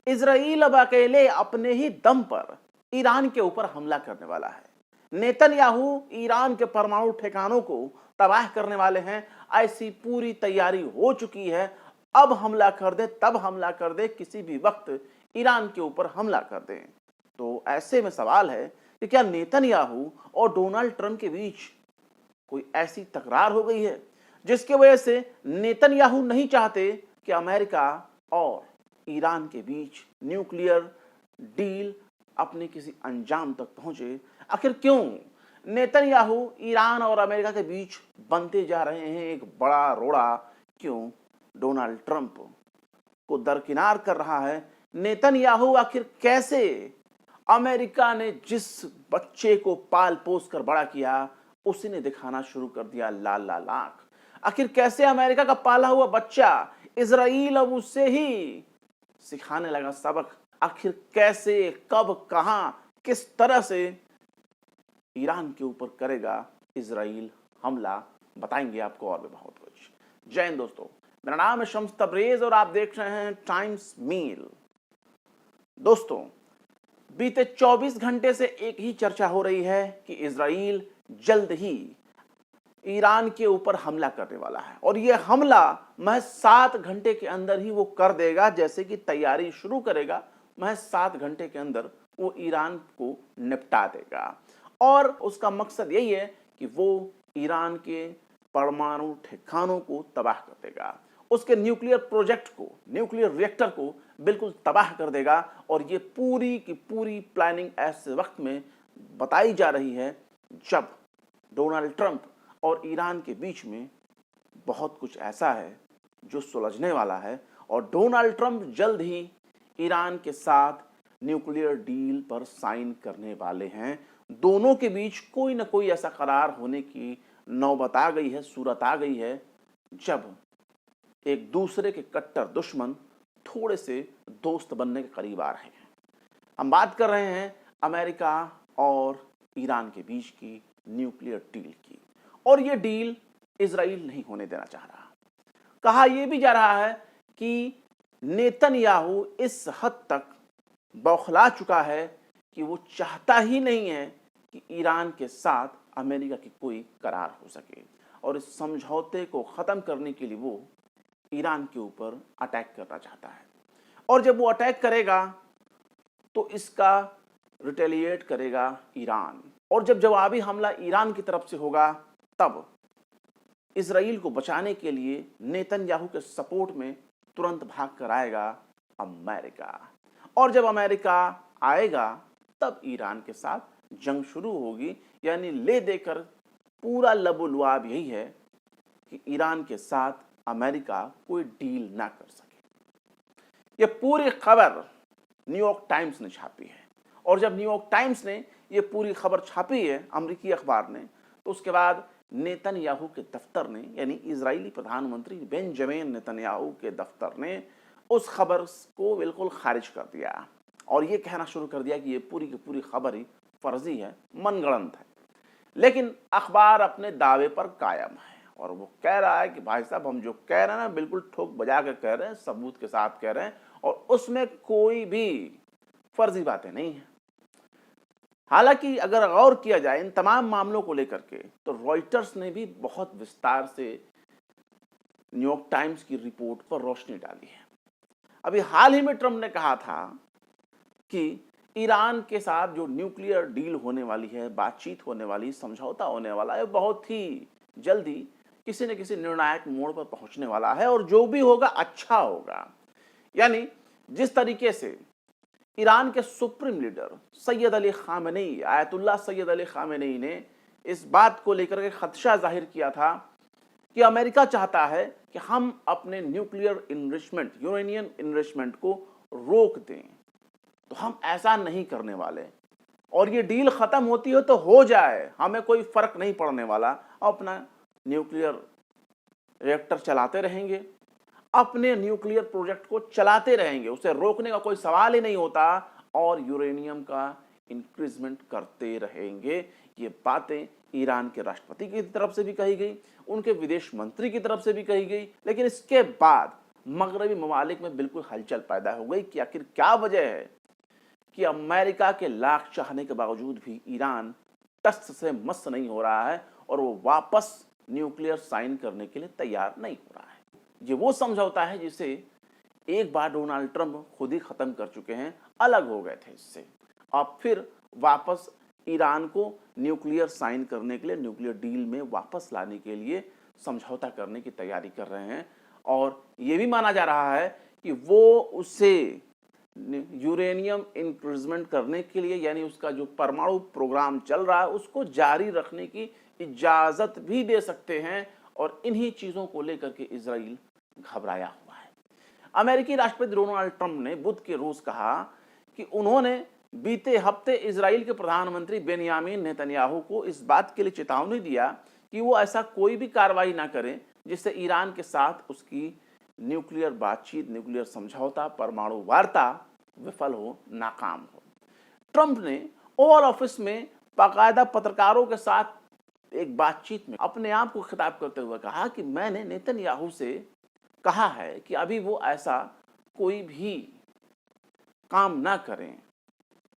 Israel अब अकेले अपने ही दम पर ईरान के ऊपर हमला करने वाला है। नेतन्याहू ईरान के परमाणु ठिकानों को तबाह करने वाले हैं। ऐसी पूरी तैयारी हो चुकी है। अब हमला कर दे, तब हमला कर दे, किसी भी वक्त ईरान के ऊपर हमला कर दे। तो ऐसे में सवाल है कि क्या नेतन्याहू और डोनाल्ड ट्रंप के बीच कोई ऐसी तकरार हो गई है जिसकी वजह से नेतन्याहू नहीं चाहते कि अमेरिका और ईरान के बीच न्यूक्लियर डील अपने किसी अंजाम तक पहुंचे। आखिर क्यों नेतन्याहू ईरान और अमेरिका के बीच बनते जा रहे हैं एक बड़ा रोड़ा? क्यों डोनाल्ड ट्रंप को दरकिनार कर रहा है नेतन्याहू? आखिर कैसे अमेरिका ने जिस बच्चे को पाल पोस कर बड़ा किया उसी ने दिखाना शुरू कर दिया लाल लाल आंख? आखिर कैसे अमेरिका का पाला हुआ बच्चा इजराइल अब उससे ही सिखाने लगा सबक? आखिर कैसे, कब, कहां, किस तरह से ईरान के ऊपर करेगा इजराइल हमला? बताएंगे आपको और भी बहुत कुछ। जय हिंद दोस्तों, मेरा नाम है शम्स तबरेज और आप देख रहे हैं टाइम्स मील। दोस्तों, बीते 24 घंटे से एक ही चर्चा हो रही है कि इजराइल जल्द ही ईरान के ऊपर हमला करने वाला है और यह हमला महज 7 घंटे के अंदर ही वो कर देगा। जैसे कि तैयारी शुरू करेगा, महज 7 घंटे के अंदर वो ईरान को निपटा देगा और उसका मकसद यही है कि वो ईरान के परमाणु ठिकानों को तबाह कर देगा, उसके न्यूक्लियर प्रोजेक्ट को, न्यूक्लियर रिएक्टर को बिल्कुल तबाह कर देगा। और ये पूरी की पूरी प्लानिंग ऐसे वक्त में बताई जा रही है जब डोनाल्ड ट्रंप और ईरान के बीच में बहुत कुछ ऐसा है जो सुलझने वाला है और डोनाल्ड ट्रंप जल्द ही ईरान के साथ न्यूक्लियर डील पर साइन करने वाले हैं। दोनों के बीच कोई ना कोई ऐसा करार होने की नौबत आ गई है, सूरत आ गई है जब एक दूसरे के कट्टर दुश्मन थोड़े से दोस्त बनने के करीब आ रहे हैं। हम बात कर रहे हैं अमेरिका और ईरान के बीच की न्यूक्लियर डील की और ये डील इजराइल नहीं होने देना चाह रहा। कहा यह भी जा रहा है कि नेतन्याहू इस हद तक बौखला चुका है कि वो चाहता ही नहीं है कि ईरान के साथ अमेरिका की कोई करार हो सके और इस समझौते को खत्म करने के लिए वो ईरान के ऊपर अटैक करना चाहता है। और जब वो अटैक करेगा तो इसका रिटेलिएट करेगा ईरान और जब जवाबी हमला ईरान की तरफ से होगा तब इजराइल को बचाने के लिए नेतन्याहू के सपोर्ट में तुरंत भाग कर आएगा अमेरिका और जब अमेरिका आएगा तब ईरान के साथ जंग शुरू होगी। यानी ले देकर पूरा लबोलुआब यही है कि ईरान के साथ अमेरिका कोई डील ना कर सके। यह पूरी खबर न्यूयॉर्क टाइम्स ने छापी है और जब न्यूयॉर्क टाइम्स ने यह पूरी खबर छापी है अमेरिकी अखबार ने, तो उसके बाद नेतन्याहू के दफ्तर ने, यानी इजरायली प्रधानमंत्री बेंजामिन नेतन्याहू के दफ्तर ने उस खबर को बिल्कुल खारिज कर दिया और ये कहना शुरू कर दिया कि ये पूरी की पूरी खबर ही फर्जी है, मनगढ़ंत है। लेकिन अखबार अपने दावे पर कायम है और वो कह रहा है कि भाई साहब, हम जो कह रहे हैं ना बिल्कुल ठोक बजा कर कह रहे हैं, सबूत के साथ कह रहे हैं और उसमें कोई भी फर्जी बातें नहीं है। हालांकि अगर गौर किया जाए इन तमाम मामलों को लेकर के तो रॉयटर्स ने भी बहुत विस्तार से न्यूयॉर्क टाइम्स की रिपोर्ट पर रोशनी डाली है। अभी हाल ही में ट्रंप ने कहा था कि ईरान के साथ जो न्यूक्लियर डील होने वाली है, बातचीत होने वाली, समझौता होने वाला है, बहुत ही जल्दी किसी न किसी निर्णायक मोड़ पर पहुंचने वाला है और जो भी होगा अच्छा होगा। यानी जिस तरीके से ईरान के supreme leader Syed Ali Khamenei, Ayatollah Syed Ali Khamenei ने इस बात को लेकर के खदशा जाहिर किया था कि अमेरिका चाहता है कि हम अपने न्यूक्लियर इनरिचमेंट, यूरेनियम इनरिचमेंट को रोक दें, तो हम ऐसा नहीं करने वाले और ये डील खत्म होती हो तो हो जाए, हमें कोई फर्क नहीं पड़ने वाला। अपना न्यूक्लियर रिएक्टर चलाते रहेंगे, अपने न्यूक्लियर प्रोजेक्ट को चलाते रहेंगे, उसे रोकने का कोई सवाल ही नहीं होता और यूरेनियम का इंक्रीजमेंट करते रहेंगे। ये बातें ईरान के राष्ट्रपति की तरफ से भी कही गई, उनके विदेश मंत्री की तरफ से भी कही गई। लेकिन इसके बाद मगरबी ममालिक में बिल्कुल हलचल पैदा हो गई कि आखिर क्या वजह है कि अमेरिका के लाख चाहने के बावजूद भी ईरान टस से मस नहीं हो रहा है और वो वापस न्यूक्लियर साइन करने के लिए तैयार नहीं हो रहा है। ये वो समझौता है जिसे एक बार डोनाल्ड ट्रंप खुद ही खत्म कर चुके हैं, अलग हो गए थे इससे। अब फिर वापस ईरान को न्यूक्लियर साइन करने के लिए, न्यूक्लियर डील में वापस लाने के लिए समझौता करने की तैयारी कर रहे हैं। और ये भी माना जा रहा है कि वो उसे यूरेनियम इंक्रीजमेंट करने के लिए, यानी उसका जो परमाणु प्रोग्राम चल रहा है उसको जारी रखने की इजाजत भी दे सकते हैं। और इन्हीं चीजों को लेकर के इजराइल घबराया हुआ है। अमेरिकी राष्ट्रपति डोनाल्ड ट्रंप ने बुध के रोज कहा कि उन्होंने बीते हफ्ते इजराइल के प्रधानमंत्री बेंयामीन नेतन्याहू को इस बात के लिए चेतावनी दिया कि वो ऐसा कोई भी कार्रवाई ना करें जिससे ईरान के साथ उसकी न्यूक्लियर बातचीत, न्यूक्लियर समझौता, परमाणु वार्ता विफल हो, नाकाम हो। ट्रंप ने ओवल ऑफिस में बाकायदा पत्रकारों के साथ एक बातचीत में अपने आप को खिताब करते हुए कहा कि मैंने नेतन्याहू से कहा है कि अभी वो ऐसा कोई भी काम ना करें,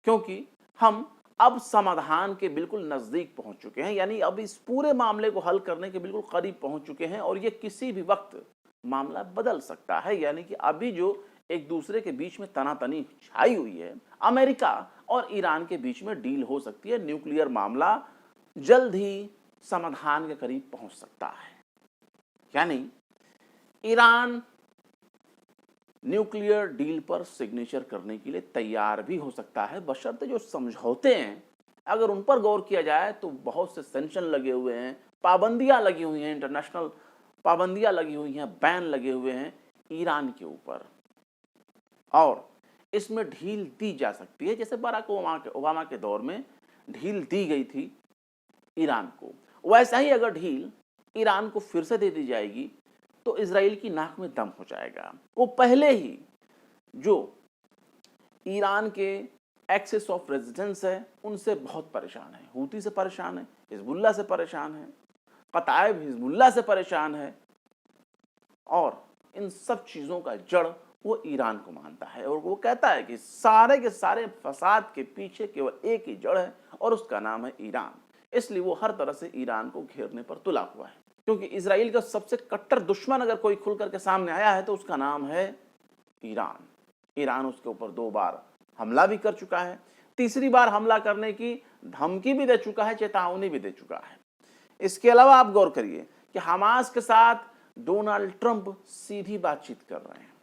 क्योंकि हम अब समाधान के बिल्कुल नजदीक पहुंच चुके हैं, यानी अब इस पूरे मामले को हल करने के बिल्कुल करीब पहुंच चुके हैं और ये किसी भी वक्त मामला बदल सकता है। यानी कि अभी जो एक दूसरे के बीच में तनातनी छाई हुई है, अमेरिका और ईरान के बीच में डील हो सकती है, न्यूक्लियर मामला जल्द ही समाधान के करीब पहुंच सकता है। यानी ईरान न्यूक्लियर डील पर सिग्नेचर करने के लिए तैयार भी हो सकता है, बशर्ते जो समझौते हैं अगर उन पर गौर किया जाए तो बहुत से सैंक्शन लगे हुए हैं, पाबंदियां लगी हुई हैं, इंटरनेशनल पाबंदियां लगी हुई हैं, बैन लगे हुए हैं ईरान के ऊपर, और इसमें ढील दी जा सकती है जैसे बराक ओबामा के दौर में ढील दी गई थी ईरान को। वैसा ही अगर ढील ईरान को फिर से दे दी जाएगी तो इजराइल की नाक में दम हो जाएगा। वो पहले ही जो ईरान के एक्सेस ऑफ रेजिडेंस है उनसे बहुत परेशान है, हूती से परेशान है, हिजबुल्लाह से परेशान है, कताइब हिजबुल्लाह से परेशान है, और इन सब चीज़ों का जड़ वो ईरान को मानता है और वो कहता है कि सारे के सारे फसाद के पीछे केवल एक ही जड़ है और उसका नाम है ईरान। इसलिए वो हर तरह से ईरान को घेरने पर तुला हुआ है, क्योंकि इजराइल का सबसे कट्टर दुश्मन अगर कोई खुल करके सामने आया है तो उसका नाम है ईरान। ईरान उसके ऊपर 2 बार हमला भी कर चुका है, तीसरी बार हमला करने की धमकी भी दे चुका है, चेतावनी भी दे चुका है। इसके अलावा आप गौर करिए कि हमास के साथ डोनाल्ड ट्रंप सीधी बातचीत कर रहे हैं।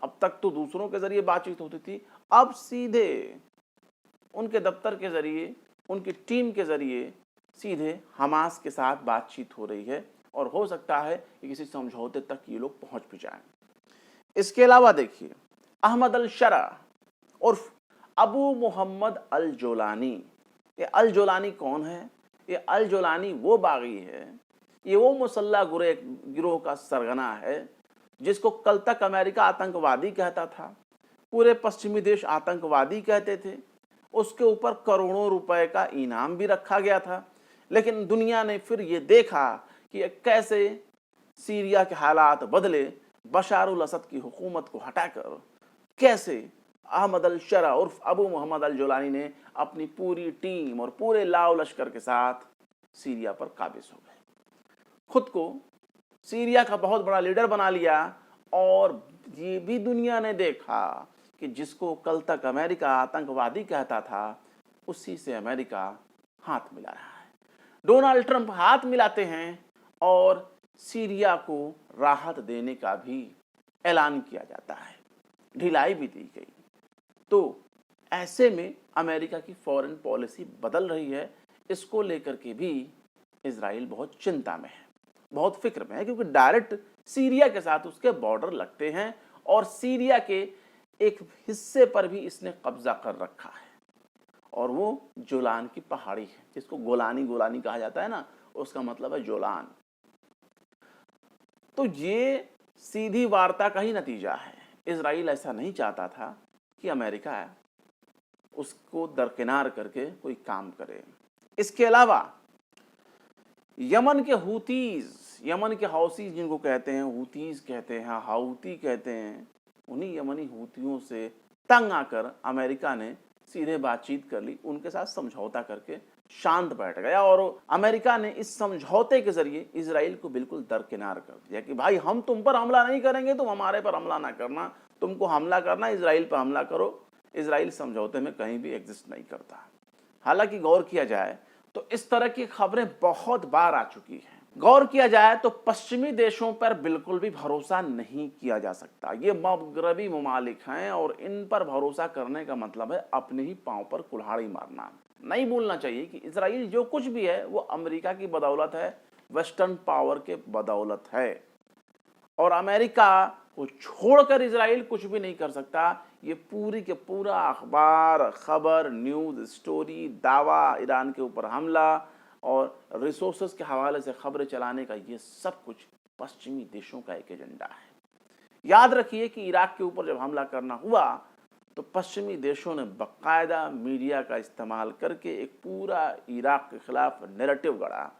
अब तक तो दूसरों के जरिए बातचीत होती थी, अब सीधे उनके दफ्तर के जरिए, उनकी टीम के जरिए सीधे हमास के साथ बातचीत हो रही है और हो सकता है कि किसी समझौते तक ये लोग पहुंच भी जाएं। इसके अलावा देखिए अहमद अल शरा उर्फ अबू मोहम्मद अल जोलानी। ये अल जोलानी कौन है? ये अल जोलानी वो बागी है, ये वो मुसल्ला गिरोह का सरगना है जिसको कल तक अमेरिका आतंकवादी कहता था, पूरे पश्चिमी देश आतंकवादी कहते थे, उसके ऊपर करोड़ों रुपए का इनाम भी रखा गया था। लेकिन दुनिया ने फिर ये देखा कि कैसे सीरिया के हालात बदले, बशारुल असद की हुकूमत को हटाकर कैसे अहमद अल शरा उर्फ अबू मोहम्मद अल जोलानी ने अपनी पूरी टीम और पूरे लाव लश्कर के साथ सीरिया पर काबिज हो गए, खुद को सीरिया का बहुत बड़ा लीडर बना लिया। और ये भी दुनिया ने देखा कि जिसको कल तक अमेरिका आतंकवादी कहता था उसी से अमेरिका हाथ मिला रहा है। डोनाल्ड ट्रंप हाथ मिलाते हैं और सीरिया को राहत देने का भी ऐलान किया जाता है, ढिलाई भी दी गई। तो ऐसे में अमेरिका की फॉरेन पॉलिसी बदल रही है, इसको लेकर के भी इजराइल बहुत चिंता में है, बहुत फिक्र में है, क्योंकि डायरेक्ट सीरिया के साथ उसके बॉर्डर लगते हैं और सीरिया के एक हिस्से पर भी इसने कब्जा कर रखा है और वो जोलान की पहाड़ी है, जिसको गोलानी कहा जाता है ना, उसका मतलब है जोलान। तो ये सीधी वार्ता का ही नतीजा है। इजराइल ऐसा नहीं चाहता था कि अमेरिका उसको दरकिनार करके कोई काम करे। इसके अलावा यमन के हूतीज यमन के हौसीज जिनको कहते हैं, हूतीज कहते हैं, हाउती कहते हैं, उन्हीं यमनी हूतियों से तंग आकर अमेरिका ने सीधे बातचीत कर ली, उनके साथ समझौता करके शांत बैठ गया। और अमेरिका ने इस समझौते के जरिए इजराइल को बिल्कुल दरकिनार कर दिया कि भाई हम तुम पर हमला नहीं करेंगे, तुम हमारे पर हमला ना करना, तुमको हमला करना इजराइल पर हमला करो। इजराइल समझौते में कहीं भी एग्जिस्ट नहीं करता। हालांकि गौर किया जाए तो इस तरह की खबरें बहुत बार आ चुकी हैं। गौर किया जाए तो पश्चिमी देशों पर बिल्कुल भी भरोसा नहीं किया जा सकता। ये मगरबी ममालिक हैं और इन पर भरोसा करने का मतलब है अपने ही पांव पर कुल्हाड़ी मारना। नहीं भूलना चाहिए कि इजराइल जो कुछ भी है वो अमेरिका की बदौलत है, वेस्टर्न पावर के बदौलत है, और अमेरिका को छोड़कर इजराइल कुछ भी नहीं कर सकता। ये पूरी के पूरा अखबार, खबर, न्यूज़ स्टोरी, दावा, ईरान के ऊपर हमला और रिसोर्सेज के हवाले से खबरें चलाने का, ये सब कुछ पश्चिमी देशों का एक एजेंडा है। याद रखिए कि इराक के ऊपर जब हमला करना हुआ तो पश्चिमी देशों ने बाकायदा मीडिया का इस्तेमाल करके एक पूरा इराक के खिलाफ नैरेटिव गढ़ा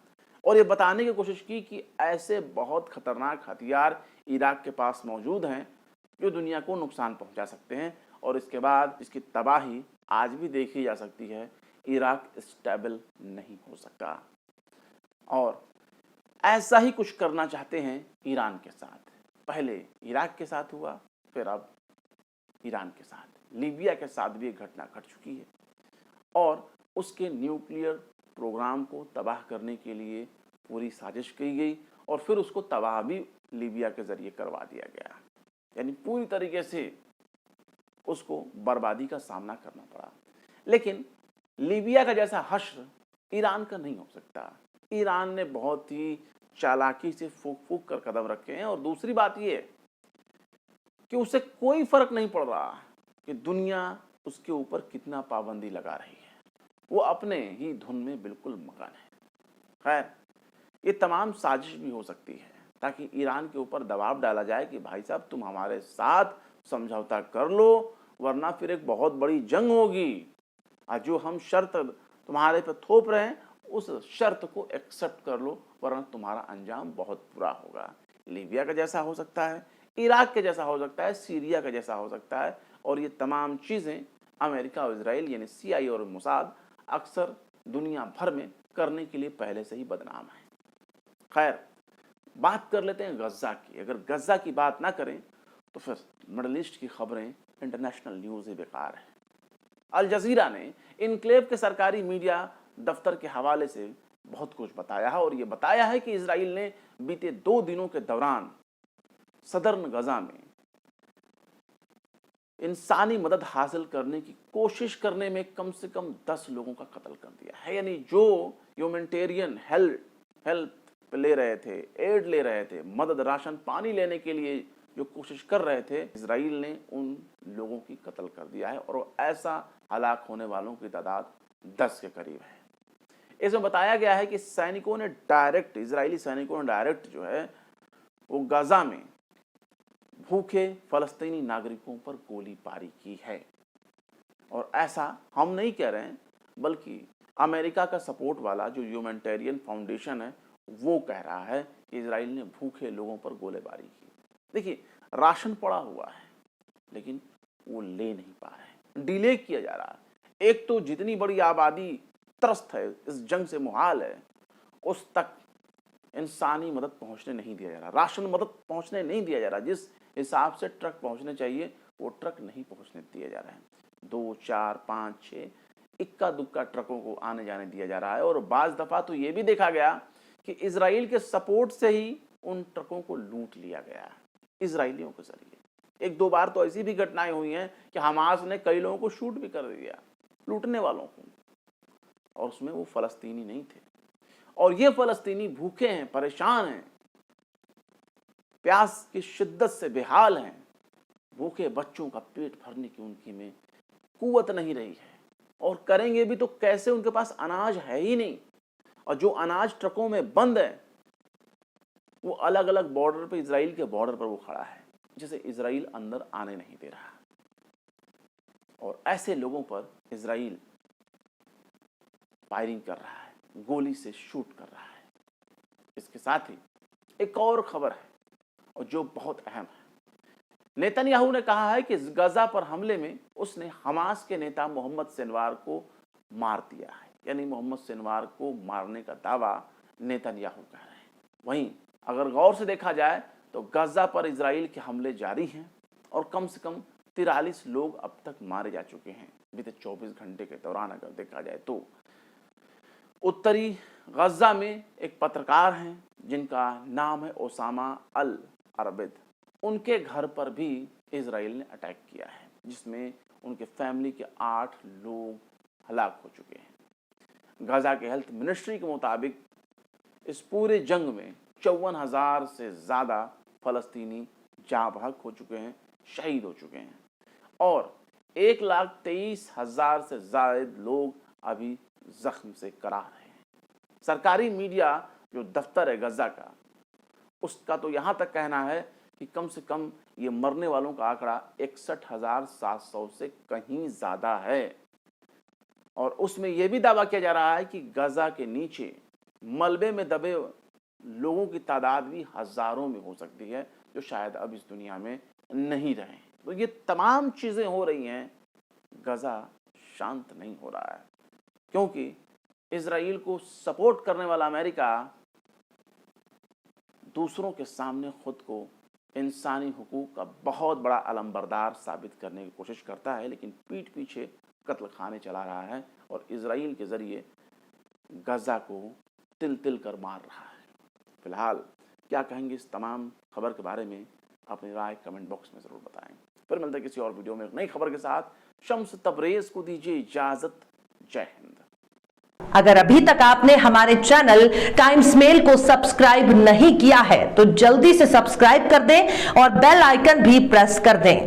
और ये बताने की कोशिश की कि ऐसे बहुत खतरनाक हथियार इराक के पास मौजूद हैं जो दुनिया को नुकसान पहुंचा सकते हैं, और इसके बाद इसकी तबाही आज भी देखी जा सकती है। इराक स्टेबल नहीं हो सकता, और ऐसा ही कुछ करना चाहते हैं ईरान के साथ। पहले इराक के साथ हुआ, फिर अब ईरान के साथ। लीबिया के साथ भी एक घटना घट चुकी है और उसके न्यूक्लियर प्रोग्राम को तबाह करने के लिए पूरी साजिश की गई और फिर उसको तबाह भी लीबिया के जरिए करवा दिया गया। यानी पूरी तरीके से उसको बर्बादी का सामना करना पड़ा। लेकिन लीबिया का जैसा हश्र ईरान का नहीं हो सकता। ईरान ने बहुत ही चालाकी से फूक फूक कर कदम रखे हैं, और दूसरी बात ये कि उसे कोई फर्क नहीं पड़ रहा कि दुनिया उसके ऊपर कितना पाबंदी लगा रही है, वो अपने ही धुन में बिल्कुल मगन है। खैर, ये तमाम साजिश भी हो सकती है ताकि ईरान के ऊपर दबाव डाला जाए कि भाई साहब तुम हमारे साथ समझौता कर लो, वरना फिर एक बहुत बड़ी जंग होगी। आज जो हम शर्त तुम्हारे पे थोप रहे हैं उस शर्त को एक्सेप्ट कर लो, वरना तुम्हारा अंजाम बहुत बुरा होगा। लीबिया का जैसा हो सकता है, इराक के जैसा हो सकता है, सीरिया का जैसा हो सकता है, और ये तमाम चीज़ें अमेरिका और इजराइल यानी CIA और मोसाद अक्सर दुनिया भर में करने के लिए पहले से ही बदनाम है। खैर, बात कर लेते हैं गज़ा की। अगर गज़ा की बात ना करें तो फिर मिडल ईस्ट की खबरें इंटरनेशनल न्यूज़ ही बेकार है। अल जज़ीरा ने इनक्लेव के सरकारी मीडिया दफ्तर के हवाले से बहुत कुछ बताया है, और ये बताया है कि इजराइल ने बीते 2 दिनों के दौरान सदर्न गजा में इंसानी मदद हासिल करने की कोशिश करने में कम से कम 10 लोगों का कत्ल कर दिया है। यानी जो ह्यूमैनिटेरियन हेल्प ले रहे थे, एड ले रहे थे, मदद, राशन पानी लेने के लिए जो कोशिश कर रहे थे, इजराइल ने उन लोगों की कत्ल कर दिया है, और ऐसा हलाक होने वालों की तादाद 10 के करीब है। इसमें बताया गया है कि सैनिकों ने डायरेक्ट, इजरायली सैनिकों ने डायरेक्ट जो है वो गजा में भूखे फलस्तीनी नागरिकों पर गोलीबारी की है। और ऐसा हम नहीं कह रहे हैं, बल्कि अमेरिका का सपोर्ट वाला जो ह्यूमैनिटेरियन फाउंडेशन है वो कह रहा है कि इजराइल ने भूखे लोगों पर गोलीबारी की। देखिए, राशन पड़ा हुआ है लेकिन वो ले नहीं पा रहे, डिले किया जा रहा है। एक तो जितनी बड़ी आबादी त्रस्त है, इस जंग से मुहाल है, उस तक इंसानी मदद पहुंचने नहीं दिया जा रहा, राशन मदद पहुंचने नहीं दिया जा रहा। जिस हिसाब से ट्रक पहुंचने चाहिए वो ट्रक नहीं पहुंचने दिए जा रहे हैं। 2, 4, 5, 6 इक्का दुक्का ट्रकों को आने जाने दिया जा रहा है। और बाज दफा तो ये भी देखा गया कि इजराइल के सपोर्ट से ही उन ट्रकों को लूट लिया गया इजराइलियों के जरिए। 1-2 बार तो ऐसी भी घटनाएं हुई हैं कि हमास ने कई लोगों को शूट भी कर दिया, लूटने वालों को, और उसमें वो फलस्तीनी नहीं थे। और ये फलस्तीनी भूखे हैं, परेशान हैं, प्यास की शिद्दत से बेहाल हैं। भूखे बच्चों का पेट भरने की उनकी में कुव्वत नहीं रही है, और करेंगे भी तो कैसे, उनके पास अनाज है ही नहीं। और जो अनाज ट्रकों में बंद है वो अलग अलग बॉर्डर पे, इजराइल के बॉर्डर पर वो खड़ा है, जिसे इजराइल अंदर आने नहीं दे रहा। और ऐसे लोगों पर इजराइल फायरिंग कर रहा है, गोली से शूट कर रहा है। इसके साथ ही एक और खबर है और जो बहुत अहम है। नेतन्याहू ने कहा है कि गजा पर हमले में उसने हमास के नेता मोहम्मद सिनवार को मार दिया है, यानी मोहम्मद सिनवार को मारने का दावा नेतन्याहू कह रहे हैं। वहीं अगर गौर से देखा जाए तो गजा पर इजराइल के हमले जारी हैं और कम से कम 43 लोग अब तक मारे जा चुके हैं बीते 24 घंटे के दौरान। अगर देखा जाए तो उत्तरी गजा में एक पत्रकार हैं जिनका नाम है ओसामा अल अरबिद, उनके घर पर भी इजराइल ने अटैक किया है जिसमें उनके फैमिली के 8 लोग हलाक हो चुके हैं। गजा के हेल्थ मिनिस्ट्री के मुताबिक इस पूरे जंग में 54,000 से ज़्यादा फलस्तीनी जाँ बहक हो चुके हैं, शहीद हो चुके हैं और 1,23,000 से ज़्यादा लोग अभी जख्म से कराह रहे हैं। सरकारी मीडिया जो दफ्तर है गजा का, उसका तो यहाँ तक कहना है कि कम से कम ये मरने वालों का आंकड़ा 61,700 से कहीं ज़्यादा है और उसमें यह भी दावा किया जा रहा है कि गजा के नीचे मलबे में दबे लोगों की तादाद भी हज़ारों में हो सकती है जो शायद अब इस दुनिया में नहीं रहे। तो ये तमाम चीज़ें हो रही हैं, गजा शांत नहीं हो रहा है क्योंकि इजराइल को सपोर्ट करने वाला अमेरिका दूसरों के सामने खुद को इंसानी हुकूक का बहुत बड़ा अलंबरदार साबित करने की कोशिश करता है, लेकिन पीठ पीछे कत्ल खाने चला रहा है और इजराइल के ज़रिए गजा को तिल तिल कर मार रहा है। फिलहाल क्या कहेंगे इस तमाम खबर के बारे में, अपनी राय कमेंट बॉक्स में ज़रूर बताएं। फिर मिलते हैं किसी और वीडियो में एक नई खबर के साथ। शम्स तबरेज़ को दीजिए इजाज़त। जय हिंद। अगर अभी तक आपने हमारे चैनल टाइम्स मेल को सब्सक्राइब नहीं किया है तो जल्दी से सब्सक्राइब कर दें और बेल आइकन भी प्रेस कर दें।